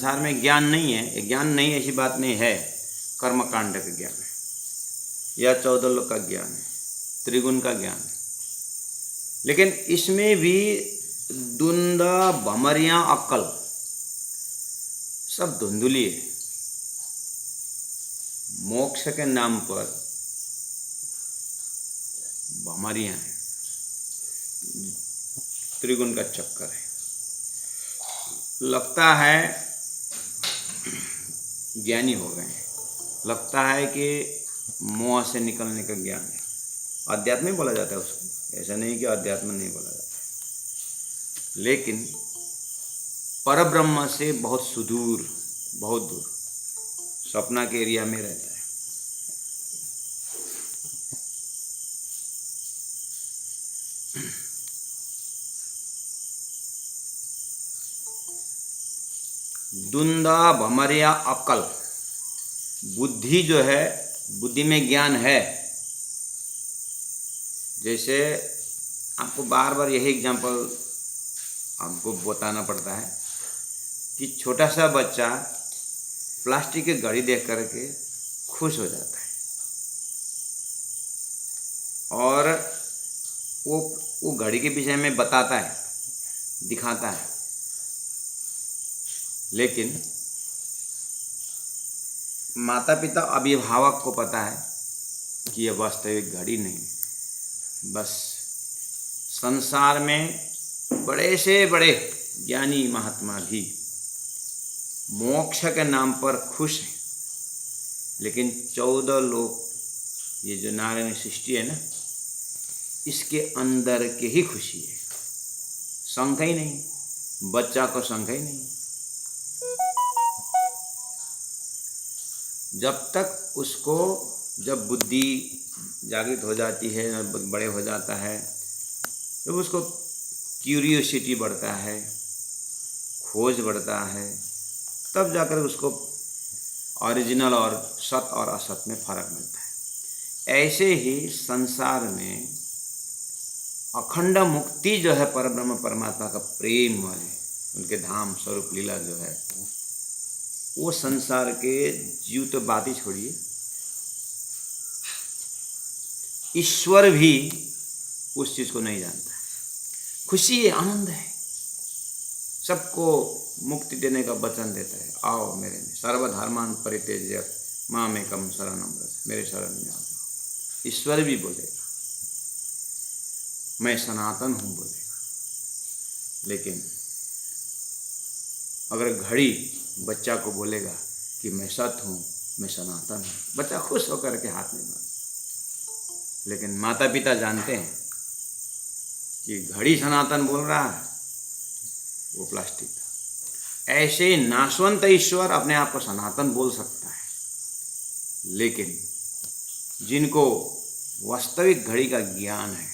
संसार में ज्ञान नहीं है, ज्ञान नहीं ऐसी बात नहीं है। कर्मकांड का ज्ञान है या 14 लोक का ज्ञान है, त्रिगुण का ज्ञान है, लेकिन इसमें भी धुंधा भमरियां अक्कल सब धुंधुली है। मोक्ष के नाम पर भमरियां हैं, त्रिगुण का चक्कर है। लगता है ज्ञानी हो गए हैं, लगता है कि मोह से निकलने का ज्ञान है। अध्यात्म ही बोला जाता है उसको, ऐसा नहीं कि अध्यात्म नहीं बोला जाता, लेकिन परब्रह्म से बहुत सुदूर, बहुत दूर, सपना के एरिया में रहता है। धुंधा भमरिया अक्ल, बुद्धि जो है, बुद्धि में ज्ञान है। जैसे आपको बार बार यही एग्जांपल आपको बताना पड़ता है कि छोटा सा बच्चा प्लास्टिक की घड़ी देख करके खुश हो जाता है और वो घड़ी के विषय में बताता है, दिखाता है, लेकिन माता पिता अभिभावक को पता है कि यह वास्तविक घड़ी नहीं, बस संसार में बड़े से बड़े ज्ञानी महात्मा भी मोक्ष के नाम पर खुश हैं, लेकिन 14 लोक, ये जो नारायण सृष्टि है ना, इसके अंदर के ही खुशी है, शंका ही नहीं, बच्चा को शंका ही नहीं। जब तक उसको, जब बुद्धि जागृत हो जाती है, बड़े हो जाता है, जब उसको क्यूरियोसिटी बढ़ता है, खोज बढ़ता है, तब जाकर उसको ओरिजिनल और सत और असत में फर्क मिलता है। ऐसे ही संसार में अखंड मुक्ति जो है, परब्रह्म परमात्मा का प्रेम वाले, उनके धाम स्वरूप लीला जो है, वो संसार के जीव तो बात ही छोड़िए, ईश्वर भी उस चीज को नहीं जानता है। खुशी है, आनंद है, सबको मुक्ति देने का वचन देता है, आओ मेरे में, सर्वधर्मान परित्यज्य मामेकम शरणम व्रज, मेरे शरण में आ जाओ। ईश्वर भी बोलेगा, मैं सनातन हूं बोलेगा, लेकिन अगर घड़ी बच्चा को बोलेगा कि मैं सत हूं, मैं सनातन हूं, बच्चा खुश होकर के हाथ में बांध, लेकिन माता पिता जानते हैं कि घड़ी सनातन बोल रहा है, वो प्लास्टिक था। ऐसे नाशवंत ईश्वर अपने आप को सनातन बोल सकता है, लेकिन जिनको वास्तविक घड़ी का ज्ञान है,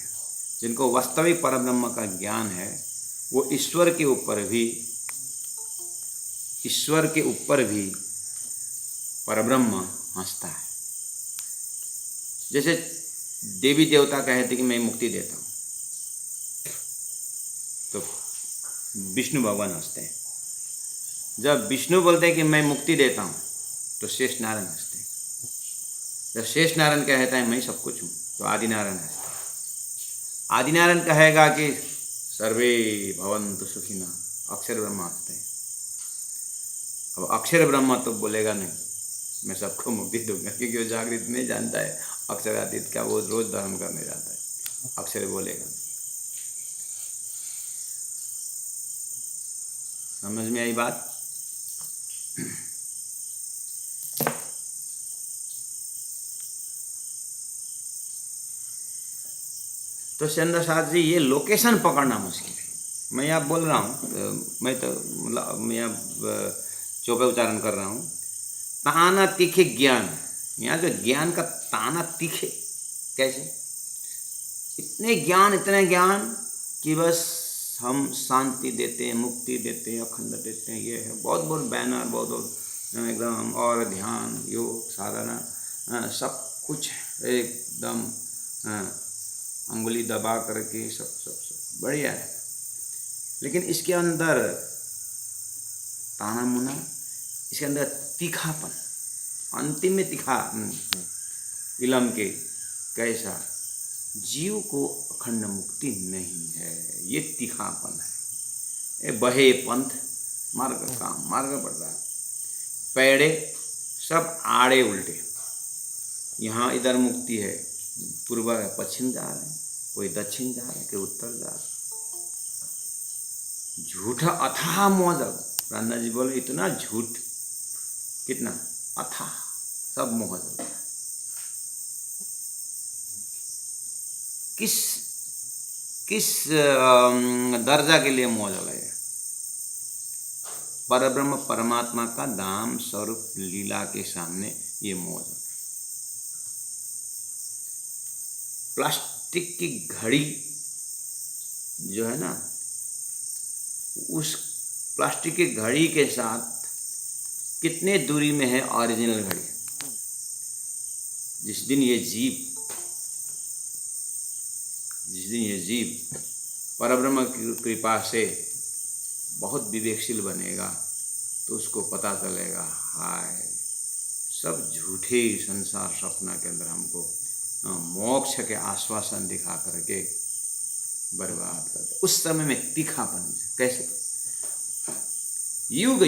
जिनको वास्तविक परब्रह्म का ज्ञान है, वो ईश्वर के ऊपर भी परब्रह्म हंसता है। जैसे देवी देवता कहते कि मैं मुक्ति देता हूँ, तो विष्णु भगवान हंसते हैं। जब विष्णु बोलते हैं कि मैं मुक्ति देता हूँ, तो शेष नारायण हंसते हैं। जब शेष नारायण कहता है मैं सब कुछ हूँ, तो आदि नारायण हंसते हैं। आदि नारायण कहेगा कि सर्वे भवन्तु सुखिनः, अक्षर ब्रह्म हंसते हैं। अब अक्षर ब्रह्म तो बोलेगा नहीं मैं सबको मुक्ति दूंगा, क्योंकि वो जागृत नहीं जानता है अक्षरातीत का, वो रोज धर्म करने जाता है, अक्षर बोलेगा नहीं। समझ में आई बात? तो चंद्र साथ जी, ये लोकेशन पकड़ना मुश्किल है। मैं यहाँ बोल रहा हूँ, मैं तो मतलब मैं यहाँ चौपे उच्चारण कर रहा हूँ, ताना तीखे ज्ञान। यहाँ जो ज्ञान का ताना तीखे, कैसे? इतने ज्ञान कि बस हम शांति देते हैं, मुक्ति देते हैं, अखंड देते हैं, ये है बहुत बहुत बैनर, बहुत एकदम, और ध्यान, योग, साधना, सब कुछ एकदम अंगुली दबा करके सब बढ़िया है। लेकिन इसके अंदर ताना मुना इसके अंदर तीखापन, अंतिम में तीखा इलम के कैसा, जीव को अखंड मुक्ति नहीं है, ये तीखापन है। ये बहे पंथ मार्ग काम मार्ग बढ़ रहा है, पैड़े सब आड़े उल्टे, यहाँ इधर मुक्ति है, पूर्व पश्चिम जा रहे हैं, कोई दक्षिण जा रहे हैं, कोई उत्तर जा रहे हैं। झूठा अथाह मोहजल, रान्ना जी बोले इतना झूठ, कितना अथाह, सब मोहजल। किस दर्जा के लिए मोहजल है? परब्रह्म परमात्मा का नाम स्वरूप लीला के सामने ये मोहजल। प्लास्टिक की घड़ी जो है ना, उस प्लास्टिक की घड़ी के साथ कितने दूरी में है ओरिजिनल घड़ी? जिस दिन ये जीव परब्रह्म की कृपा से बहुत विवेकशील बनेगा तो उसको पता चलेगा, हाय सब झूठे संसार सपना के अंदर हमको मोक्ष के आश्वासन दिखा करके बर्बाद करते। उस समय में तीखापन, कैसे युग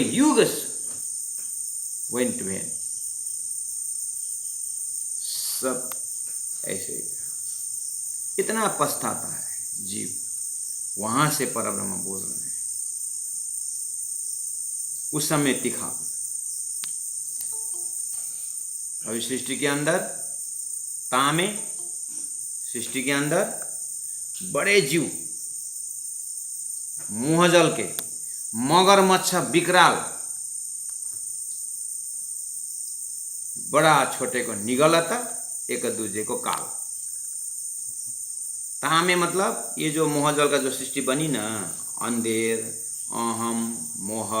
वेंट वेन, सब ऐसे इतना पछताता है जीव, वहां से परब्रह्म बोल रहे हैं। उस समय तीखापन। अभी सृष्टि के अंदर तामे, सृष्टि के अंदर बड़े जीव, मोहजल के, मगरमच्छ, विकराल, बड़ा छोटे को निगलता, एक दूजे को काल। तामे मतलब ये जो मोहजल का जो सृष्टि बनी ना, अंधेर, अहम, मोह,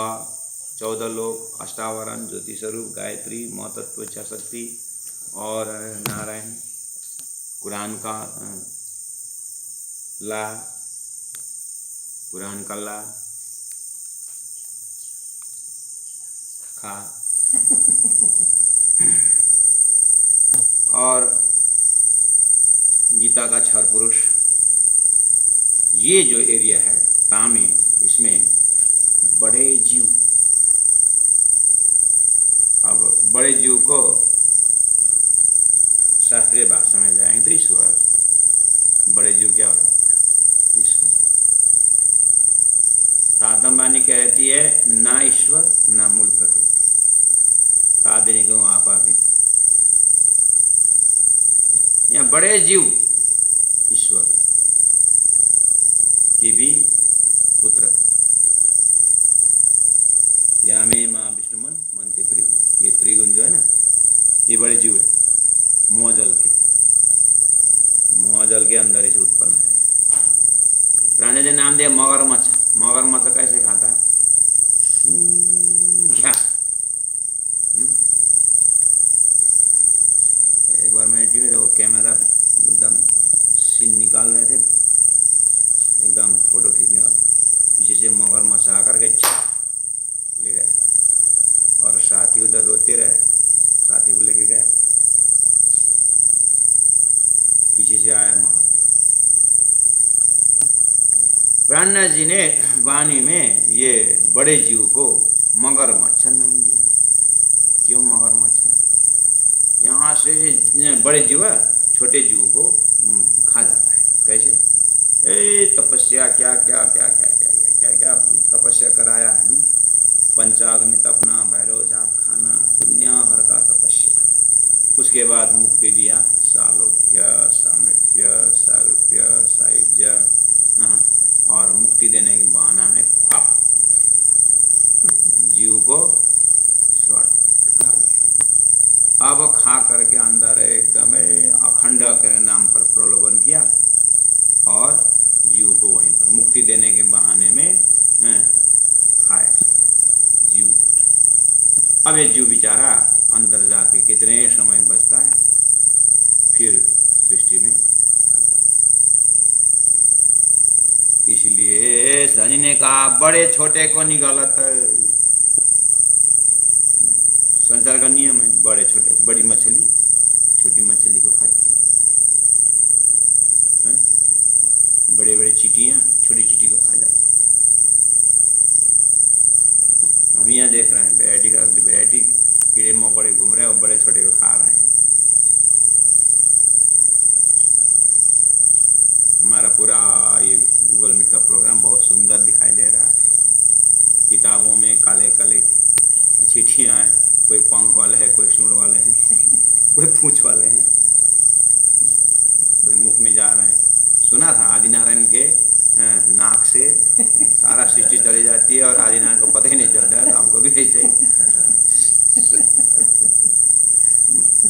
14 लोक, अष्टावरण, ज्योति स्वरूप, गायत्री, महतत्व, इच्छा शक्ति और नारायण, कुरान का ला, कुरान का ला खा और गीता का क्षर पुरुष, ये जो एरिया है तामे, इसमें बड़े जीव। अब बड़े जीव को शास्त्रीय भाषा में जाएंगे तो ईश्वर। बड़े जीव क्या होता है? ईश्वर। तातंबानी कहती है ना ईश्वर ना मूल प्रकृति, तादिनी को आपा भी थी। यहाँ बड़े जीव ईश्वर के भी पुत्र, यामे माँ विष्णुमन मनते त्रिगुण। ये त्रिगुण जो है ना, ये बड़े जीव है, मोहजल के अंदर इसे उत्पन्न है। प्राणी ने नाम दिया मगरमच्छ। मगरमच्छ कैसे खाता है? एक बार मैंने टीवी देखो, कैमरा एकदम सीन निकाल रहे थे, एकदम फोटो खींचने वाला, पीछे से मगरमच्छ आकर के ले गया और साथी उधर रोते रहे, साथी को लेके गया, पीछे से आया मगर। प्राणनाथ जी ने वाणी में ये बड़े जीव को मगरमच्छ नाम दिया। क्यों मगरमच्छ? यहाँ से बड़े जीव छोटे जीव को खा जाता है। कैसे? तपस्या क्या क्या क्या क्या क्या क्या क्या क्या तपस्या कराया, पंचाग्नि तपना, भैरव जाप खाना, दुनिया भर का तपस्या। उसके बाद मुक्ति दिया, सालोक्य, सामीप्य, सारूप्य, सायुज्य, और मुक्ति देने के बहाना में ख्वाप, जीव को स्वर्ण खा लिया। अब खा करके अंदर एकदम अखंड के नाम पर प्रलोभन किया और जीव को वहीं पर मुक्ति देने के बहाने में खाए जीव। अब ये जीव बेचारा अंदर जाके कितने समय बचता है, फिर सृष्टि में आ जाता है। इसलिए शनि ने कहा बड़े छोटे को निगलत, संसार का नियम है, बड़े छोटे, बड़ी मछली छोटी मछली को खाती है, बड़े बड़े चींटियाँ छोटी चींटी को खा जाती। हम यहाँ देख रहे हैं वैरायटी कीड़े मकोड़े घूम रहे हैं और बड़े छोटे को खा रहे हैं। हमारा पूरा ये गूगल मीट का प्रोग्राम बहुत सुंदर दिखाई दे रहा है। किताबों में काले काले चिट्ठियाँ हैं, कोई पंख वाले हैं, कोई सूंड वाले हैं, कोई पूंछ वाले हैं, कोई मुख में जा रहे हैं। सुना था आदिनारायण के नाक से सारा सृष्टि चली जाती है और आदिनारायण को पता ही नहीं चलता है, तो हमको भी ऐसे ही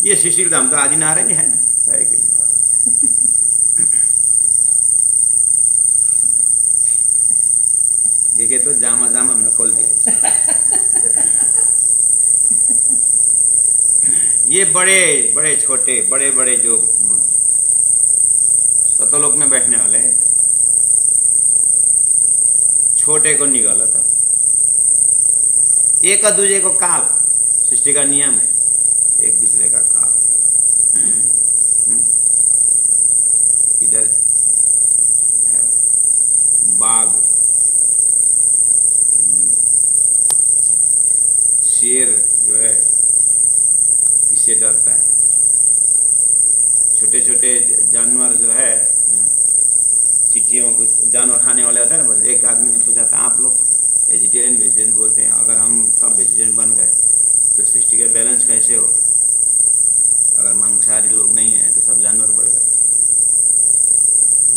ये सृष्टि धाम तो आदिनारायण है ना, है कि नहीं? देखिए तो जामा हमने खोल दिया। ये बड़े बड़े छोटे बड़े बड़े जो सतलोक में बैठने वाले हैं, छोटे को निगला था, एक दूसरे को काल, सृष्टि का नियम है, एक दूसरे का काल है। इधर बाघ शेर जो है किससे डरता है, छोटे छोटे जानवर जो है चींटियों को जानवर खाने वाले होते हैं ना। बस एक आदमी ने पूछा था, आप लोग वेजिटेरियन बोलते हैं, अगर हम सब वेजिटेरियन बन गए तो सृष्टि का बैलेंस कैसे हो? अगर मांसाहारी लोग नहीं हैं तो सब जानवर बढ़ गए।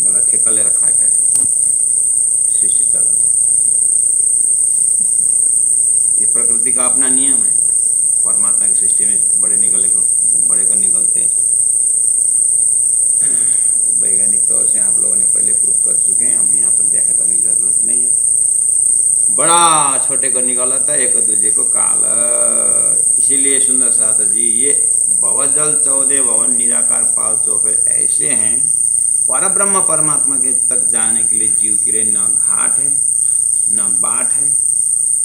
बोला ठेका ले रखा है कैसा सृष्टि चला। ये प्रकृति का अपना नियम है। परमात्मा की सृष्टि में बड़े को निकलते हैं छोटे। वैज्ञानिक तौर से आप लोगों ने पहले प्रूफ कर चुके हैं, हम यहाँ पर व्याख्या करने की जरूरत नहीं है। बड़ा छोटे को निकाला था, एक दूसरे को काल। इसीलिए सुंदर साथ जी ये भवजल 14 भवन निराकार पाल चौफेर ऐसे हैं। परब्रह्म परमात्मा के तक जाने के लिए जीव के लिए न घाट है, न बाट है,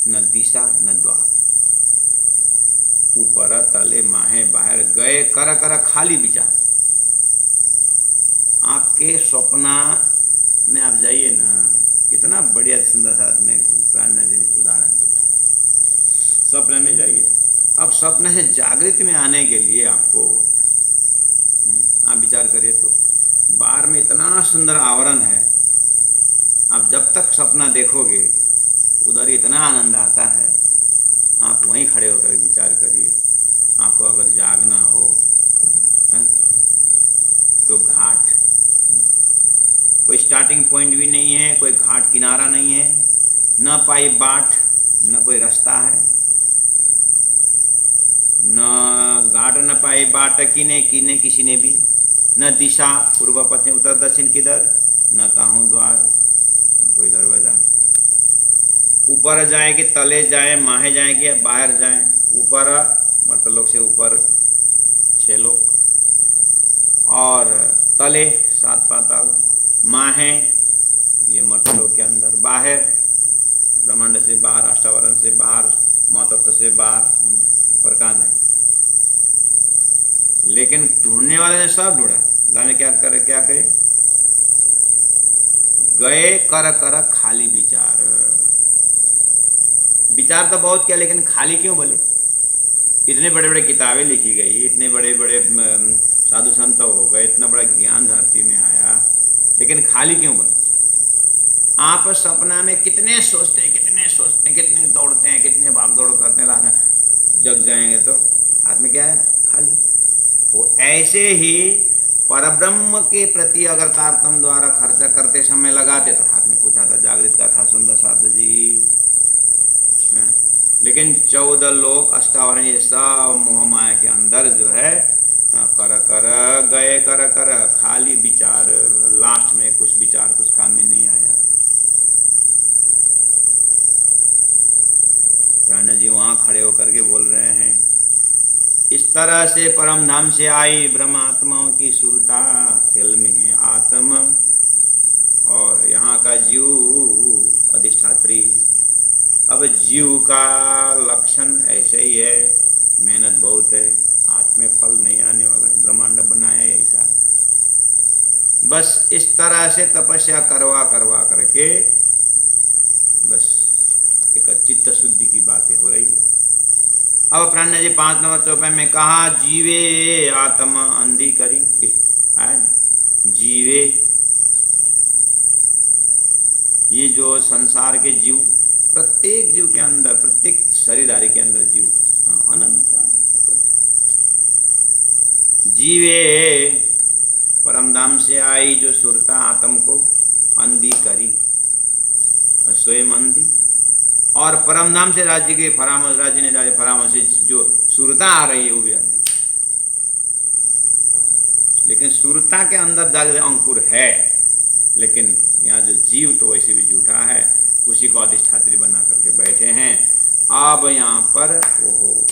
न दिशा, न द्वार। ऊपर तले माहे बाहर गए कर कर खाली विचार। आपके स्वप्ना में आप जाइए ना, कितना बढ़िया सुंदर साथ ने प्राण जी ने उदाहरण दिया। स्वप्न में जाइए। अब स्वप्न से जागृति में आने के लिए आपको आप विचार करिए तो बाहर में इतना सुंदर आवरण है, आप जब तक सपना देखोगे उधर इतना आनंद आता है। आप वहीं खड़े होकर विचार करिए। आपको अगर जागना हो तो घाट, कोई स्टार्टिंग पॉइंट भी नहीं है, कोई घाट किनारा नहीं है, न पाई बाट, न कोई रास्ता है, न घाट न पाई बाट किने किने किसी ने भी, न दिशा पूर्व पश्चिम उत्तर दक्षिण किधर, न काहूँ द्वार, न कोई दरवाजा है। ऊपर जाए कि तले जाए, माहे जाए कि बाहर जाए। ऊपर मर्तलोक से ऊपर 6 लोक और तले 7 पाताल, माहे ये मर्तलोक के अंदर, बाहर ब्रह्मांड से बाहर, अष्टावरण से बाहर, महतत्व से बाहर, पर कहाँ जाए। लेकिन ढूंढने वाले ने सब ढूंढा, लाने क्या करे गए कर कर खाली विचार। विचार तो बहुत किया लेकिन खाली क्यों बोले? इतने बड़े बड़े किताबें लिखी गई, इतने बड़े बड़े साधु संत हो गए, इतना बड़ा ज्ञान धरती में आया, लेकिन खाली क्यों बोला? आप सपना में कितने सोचते हैं, कितने दौड़ते हैं, कितने भाग दौड़ करते हैं, लास्ट में जग जाएंगे तो हाथ में क्या है? खाली। वो ऐसे ही परब्रह्म के प्रति अगर तारतम्य द्वारा खर्चा करते समय लगाते तो हाथ में कुछ आता, जागृत का था सुंदर साधु जी। लेकिन 14 लोक अष्टावरण ये सब मोह माया के अंदर जो है कर खाली विचार, लास्ट में कुछ विचार कुछ काम में नहीं आया। प्राण जी वहां खड़े होकर के बोल रहे हैं, इस तरह से परम धाम से आई ब्रह्मात्माओं की सुरता खेल में आत्म और यहाँ का जीव अधिष्ठात्री। अब जीव का लक्षण ऐसे ही है, मेहनत बहुत है, हाथ में फल नहीं आने वाला है, ब्रह्मांड बनाया है ऐसा। बस इस तरह से तपस्या करवा करवा करके बस एक चित्त शुद्धि की बातें हो रही है। अब प्राण जी 5 नंबर चौपाई में कहा, जीवे आत्मा अंधी करी, जीवे, ये जो संसार के जीव, प्रत्येक जीव के अंदर, प्रत्येक शरीरधारी के अंदर जीव अनंत जीवे परमधाम से आई जो सुरता आत्म को अंधी करी, स्वयं अंधी, और परमधाम से राज्य के फरामस, राज्य ने डाले फरामस से जो सुरता आ रही है वो भी अंधी। लेकिन सुरता के अंदर जागृत अंकुर है, लेकिन यहाँ जो जीव तो वैसे भी झूठा है, उसी को अधिष्ठात्री बना करके बैठे हैं। अब यहाँ पर वो हो,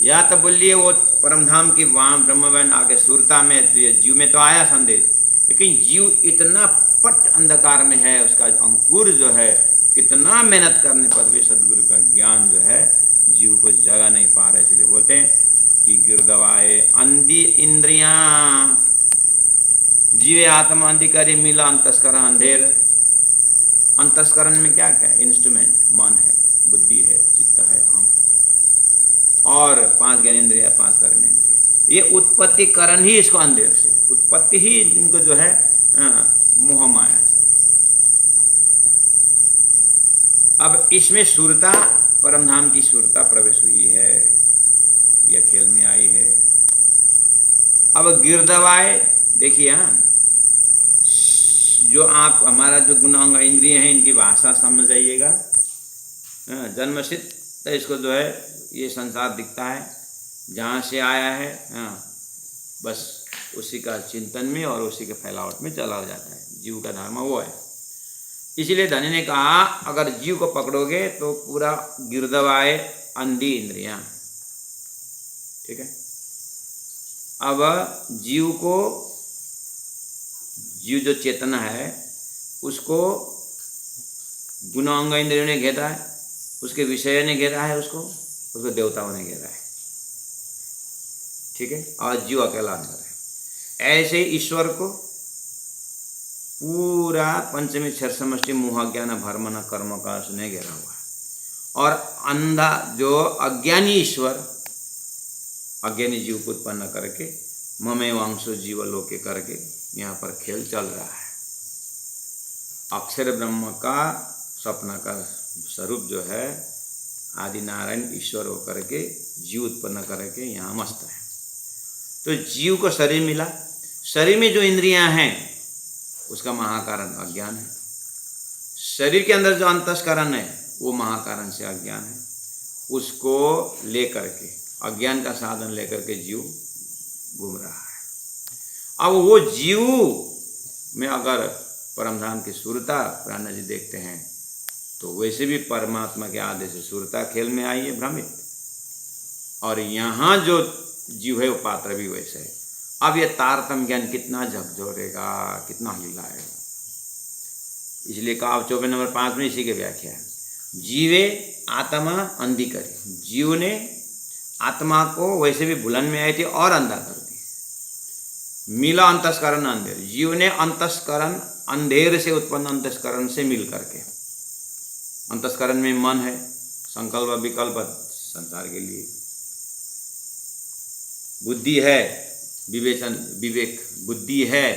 या तो बोलिए वो परमधाम की वाम ब्रह्मवैन आगे सुरता में, तो ये जीव में तो आया संदेश, लेकिन जीव इतना पट अंधकार में है, उसका अंकुर जो है, कितना मेहनत करने पर भी सदगुरु का ज्ञान जो है जीव को जगा नहीं पा रहे। इसलिए बोलते हैं कि गिरदवाए अंधी इंद्रियां, जीवे आत्मा अंधी करे, मिला अंतस्करण अंधेर। अंतस्करण में क्या क्या है? इंस्ट्रूमेंट, मन है, बुद्धि है, चित्त है, अहम, और 5 ज्ञानेंद्रिया, 5 कर्मेंद्रिया, ये उत्पत्ति करण ही इसको अंधेर से, उत्पत्ति ही इनको जो है मोह माया से। अब इसमें सुरता, परमधाम की सुरता प्रवेश हुई है, यह खेल में आई है। अब गिरदवाए, देखिए हाँ, जो आप हमारा जो गुणांग इंद्रिय हैं, इनकी भाषा समझ जाइएगा। जन्मसिद्ध तो इसको जो है ये संसार दिखता है, जहाँ से आया है, बस उसी का चिंतन में और उसी के फैलावट में चला जाता है। जीव का धर्म वो है। इसलिए धनी ने कहा, अगर जीव को पकड़ोगे तो पूरा गिरदवाए अंधी इंद्रियां, ठीक है। अब जीव को, जीव जो चेतना है उसको गुणांग इंद्रियों ने घेरा है, उसके विषय ने घेरा है, उसको देवताओं ने घेरा है, ठीक है। और जीव अकेला अंदर है। ऐसे ही ईश्वर को पूरा पंचमी क्षर समष्टि मोह ज्ञान भर्मन कर्म का उसने घेरा हुआ है। और अंधा जो अज्ञानी ईश्वर, अज्ञानी जीव को उत्पन्न करके ममे वांशो जीव लोके करके यहाँ पर खेल चल रहा है। अक्षर ब्रह्म का स्वप्न का स्वरूप जो है आदि नारायण ईश्वर होकर के जीव उत्पन्न करके यहाँ मस्त है। तो जीव को शरीर मिला, शरीर में जो इंद्रियां हैं उसका महाकारण अज्ञान है। शरीर के अंदर जो अंतस्करण है वो महाकारण से अज्ञान है। उसको लेकर के, अज्ञान का साधन लेकर के जीव घूम रहा है। अब वो जीव में अगर परमधाम की सुरता प्राण जी देखते हैं तो वैसे भी परमात्मा के आदेश से सुरता खेल में आई है भ्रमित, और यहाँ जो जीव है वो पात्र भी वैसे है। अब ये तारतम्य ज्ञान कितना झकझोरेगा, कितना हिलाएगा। इसलिए कहा 24 नंबर 5 में इसी के व्याख्या है, जीवे आत्मा अंधी करी। जीव ने आत्मा को वैसे भी भुलन में आई थी और अंधा कर दी। मिला अंतस्करण अंधेर, जीव ने अंतस्करण अंधेर से उत्पन्न अंतस्करण से मिल करके, अंतस्करण में मन है, संकल्प विकल्प संसार के लिए, बुद्धि है, विवेचन विवेक, बुद्धि है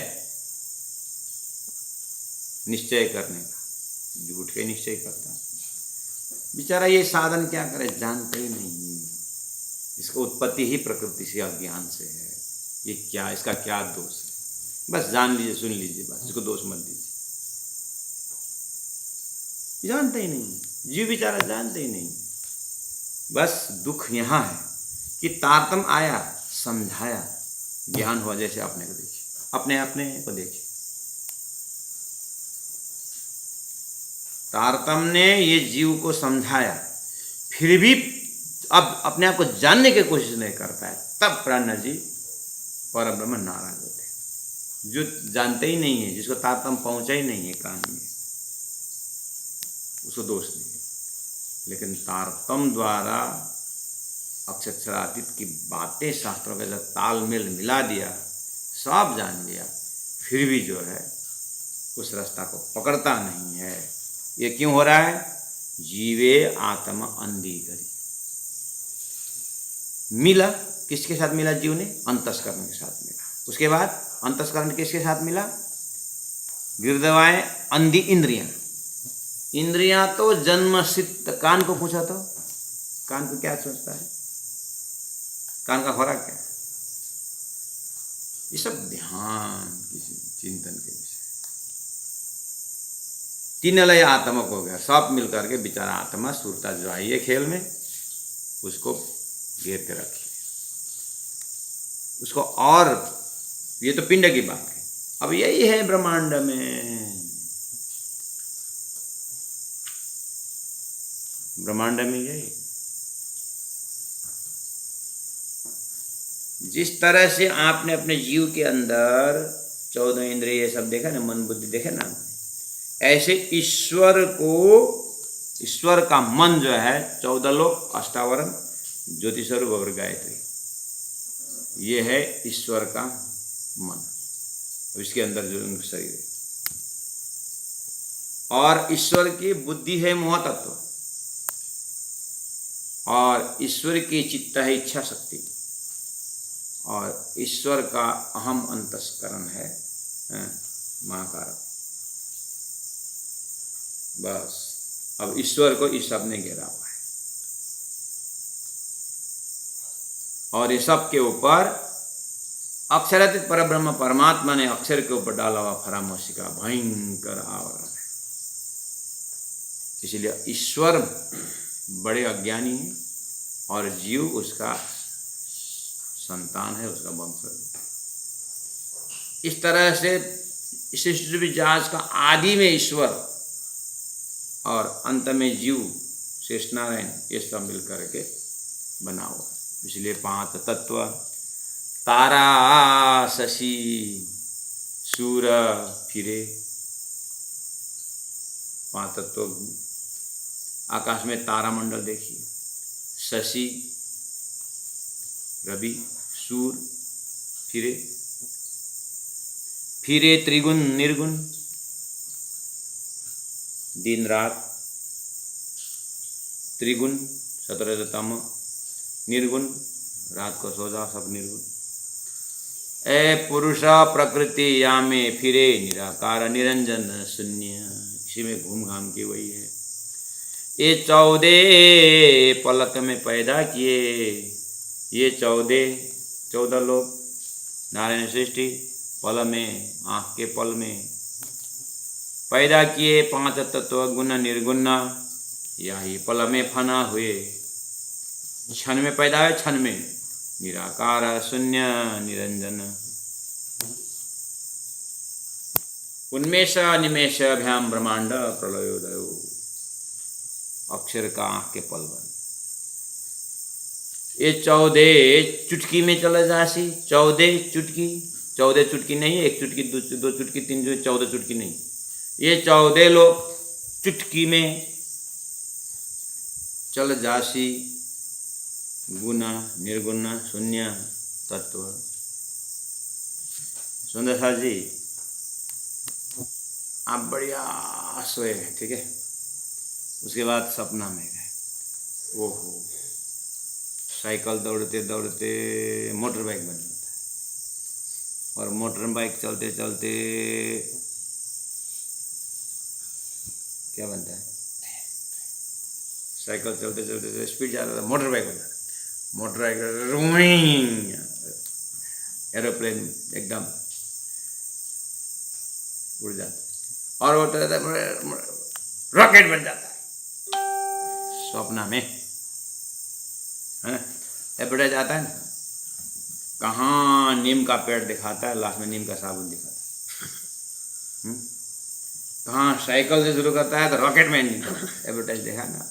निश्चय करने का, झूठ के निश्चय करता है। बेचारा ये साधन क्या करे, जानते ही नहीं। इसका उत्पत्ति ही प्रकृति से अज्ञान से है। ये क्या, इसका क्या दोष है? बस जान लीजिए, सुन लीजिए, बस इसको दोष मत दीजिए। जानते ही नहीं, जीव बेचारा जानते ही नहीं। बस दुख यहाँ है कि तारतम आया, समझाया, ज्ञान हुआ, जैसे अपने को देखिए, अपने को देखिए। तारतम ने ये जीव को समझाया, फिर भी अब अपने आप को जानने की कोशिश नहीं करता है। तब प्राण जी परब्रह्म नाराज होते हैं। जो जानते ही नहीं है, जिसको तारतम पहुंचा ही नहीं है कान में, उसको दोष नहीं है। लेकिन तारतम द्वारा अक्षरातीत की बातें शास्त्रों के साथ तालमेल मिला दिया, सब जान लिया, फिर भी जो है उस रास्ता को पकड़ता नहीं है। ये क्यों हो रहा है? जीवे आत्मा अंधी करी। मिला किसके साथ मिला? जीव ने अंतस्करण के साथ मिला। उसके बाद अंतस्करण किसके साथ मिला? गिरदवाएं अंधी इंद्रियां। इंद्रियां तो जन्म सिद्ध। कान को पूछा तो कान को क्या सोचता है? कान का खुराक क्या? ये सब ध्यान की चिंतन के विषय। तीन लय आत्मक हो गया, सब मिलकर के बेचारा आत्मा सुरता जो आई है खेल में, उसको घेर के रखिए उसको। और ये तो पिंड की बात है। अब यही है ब्रह्मांड में। ब्रह्मांड में यही जिस तरह से आपने अपने जीव के अंदर 14 इंद्रिय ये सब देखा ना, मन बुद्धि देखे ना, ऐसे ईश्वर का मन जो है 14 लोक, अष्टावरण, ज्योतिस्वरूप और गायत्री, ये है ईश्वर का मन। इसके अंदर जो उनका शरीर है, और ईश्वर की बुद्धि है मोह तत्व, और ईश्वर की चित्त है इच्छा शक्ति, और ईश्वर का अहम अंतस्करण है महाकार। बस अब ईश्वर को इस सब ने घेरा हुआ है, और इस सब के ऊपर अक्षरातीत परब्रह्म परमात्मा ने अक्षर के ऊपर डाला हुआ फरामोशी का भयंकर आवरण है। इसलिए ईश्वर बड़े अज्ञानी है और जीव उसका संतान है, उसका वंशज। इस तरह से सृष्टि विजाज का आदि में ईश्वर और अंत में जीव शेष नारायण, ये सब मिलकर के बना हुआ। इसलिए 5 तत्व, तारा शशि सूर फिरे, 5 तत्व। आकाश में तारामंडल देखिए, शशि, रवि, सूर फिरे, फिरे त्रिगुण निर्गुण, दिन रात, त्रिगुण सतरजतम, निर्गुण रात को सो जाओ, सब निर्गुण। ए पुरुष प्रकृति यामे फिरे निराकार निरंजन शून्य, इसी में घूम घाम के वही है। ये 14 पलक में पैदा किए, ये 14 लोग नारायण सृष्टि पल में, आँख के पल में पैदा किए। 5 तत्व गुण निर्गुण, यही पल में फना हुए। क्षण में पैदा है, क्षण में निराकार शून्य निरंजन। उन्मेष निमेष भ्याम ब्रह्मांड प्रलयोदयो, अक्षर का आँख के पल बन। ये 14 चुटकी में चला जासी, 14 चुटकी, 14 चुटकी नहीं, 1 चुटकी, 2 चुटकी, 3 चुटकी, 14 चुटकी नहीं। ये 14 लोग चुटकी में चल जासी, गुण निर्गुण शून्य तत्व। सुंदर साथ जी, आप बढ़िया सोए, ठीक है। उसके बाद सपना में गए, ओहो, साइकिल दौड़ते दौड़ते मोटर बाइक बन जाता है, और मोटर बाइक चलते चलते क्या बनता है? साइकिल चलते चलते स्पीड ज़्यादा था, मोटर बाइक बनता है। मोटर बाइक रोइंग, एरोप्लेन एकदम उड़ जाता है, और वो रॉकेट बन जाता है सपना में, है ना। एडवर्टाइज आता है ना, कहाँ नीम का पेड़ दिखाता है, लास्ट में नीम का साबुन दिखाता है। कहाँ साइकिल से शुरू करता है तो रॉकेट में एडवर्टाइज देखा ना।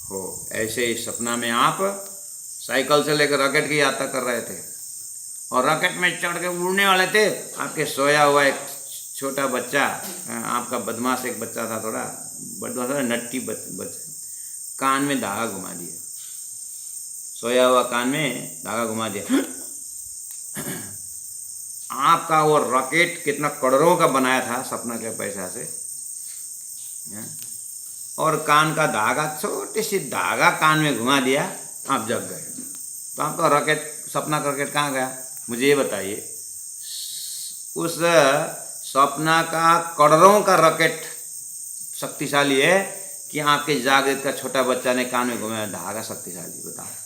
हो ऐसे ही सपना में आप साइकिल से लेकर रॉकेट की यात्रा कर रहे थे, और रॉकेट में चढ़ के उड़ने वाले थे। आपके सोया हुआ एक छोटा बच्चा, आपका बदमाश एक बच्चा था, थोड़ा बड़ा नट्टी बच्चा कान में धागा घुमा दिया, सोया हुआ कान में धागा घुमा दिया। आपका वो रॉकेट कितना करोड़ों का बनाया था सपना के पैसा से, और कान का धागा, छोटी सी धागा कान में घुमा दिया, आप जग गए। तो आपका रॉकेट, सपना का रॉकेट कहाँ गया? मुझे ये बताइए। उस सपना का करोड़ों का रॉकेट शक्तिशाली है कि आपके जागृत का छोटा बच्चा ने कान में घुमाया धागा शक्तिशाली? बताओ।